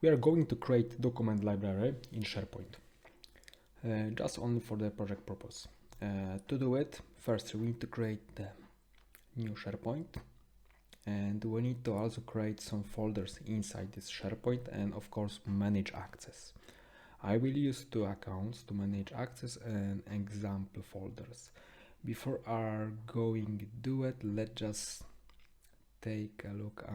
We are going to create document library in SharePoint, just only for the project purpose. To do it, first we need to create the new SharePoint, and we need to also create some folders inside this SharePoint and of course manage access. I will use two accounts to manage access and example folders. Before our going do it, let's just take a look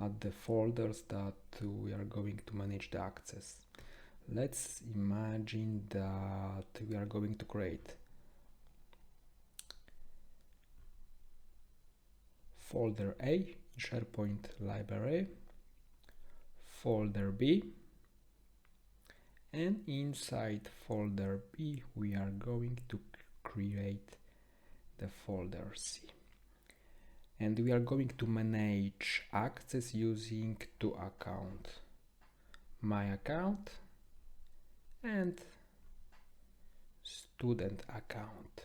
at the folders that we are going to manage the access. Let's imagine that we are going to create folder A in SharePoint library, folder B, and inside folder B we are going to create the folder C. And we are going to manage access using two accounts, my account and student account.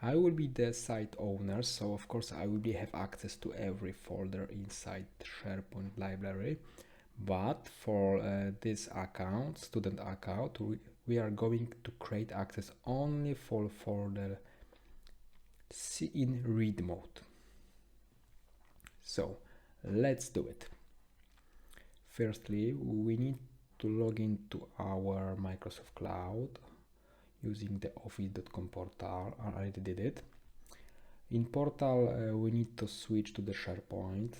I will be the site owner, so of course I will have access to every folder inside SharePoint library. But for this account, student account, we are going to create access only for folder C in read mode. So let's do it. Firstly, we need to log into our Microsoft Cloud using the office.com portal. I already did it. In portal, we need to switch to the SharePoint.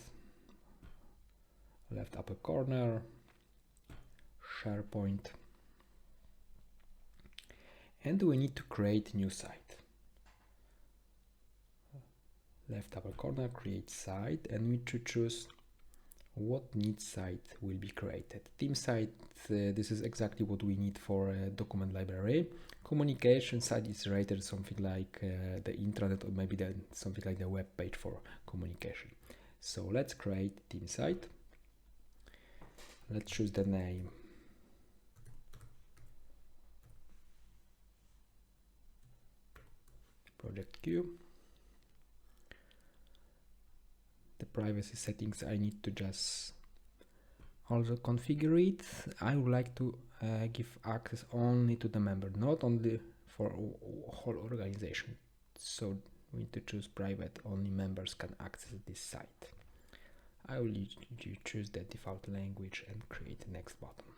Left upper corner, SharePoint, and we need to create new site. Left upper corner, create site, and we need to choose what need site will be created. Team site, this is exactly what we need for a document library. Communication site is rated something like the intranet, or maybe something like the web page for communication. So let's create team site. Let's choose the name. Project Q. The privacy settings I need to just also configure it. I would like to give access only to the member, not only for whole organization. So we need to choose private, only members can access this site. I will choose the default language and create the next button.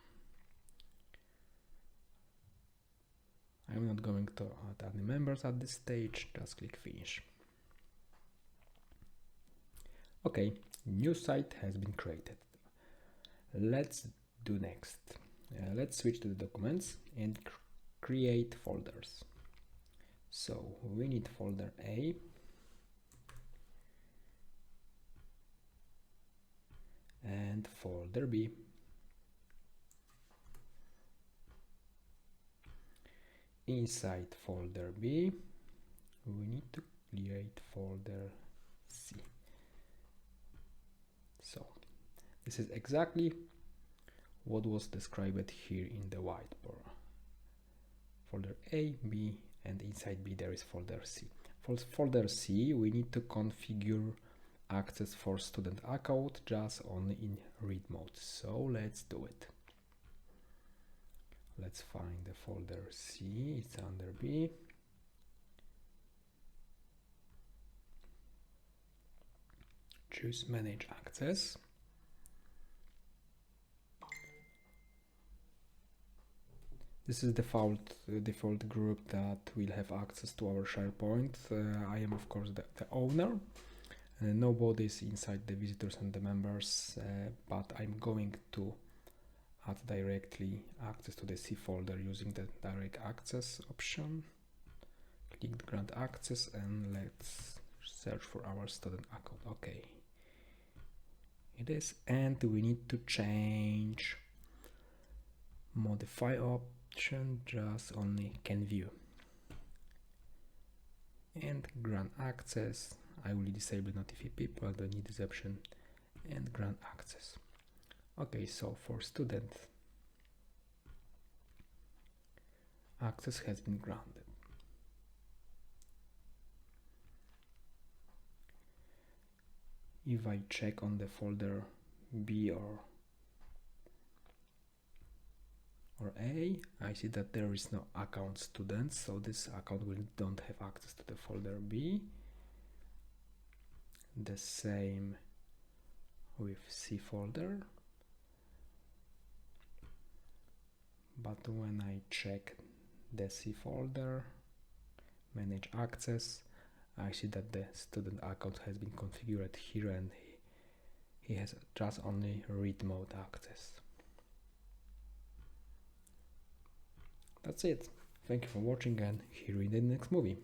I'm not going to add any members at this stage, just click finish. Okay, new site has been created. Let's do next. Let's switch to the documents and create folders. So we need folder A, and folder B. Inside folder B, we need to create folder C. So this is exactly what was described here in the whiteboard. Folder A, B, and inside B there is folder C. For folder C, we need to configure access for student account just only in read mode. So let's do it. Let's find the folder C, it's under B. Choose manage access. This is the default group that will have access to our SharePoint. I am of course the owner. Nobody is inside the visitors and the members, but I'm going to add directly access to the C folder using the direct access option. Click grant access and let's search for our student account. Okay, it is, and we need to change modify option, just only can view, and grant access. I will disable notify people, don't need this option, and grant access. Okay, so for student, access has been granted. If I check on the folder B or A, I see that there is no account student, so this account will don't have access to the folder B. The same with C folder, but when I check the C folder, manage access, I see that the student account has been configured here and he has just only read mode access. That's it. Thank you for watching and see you in the next movie.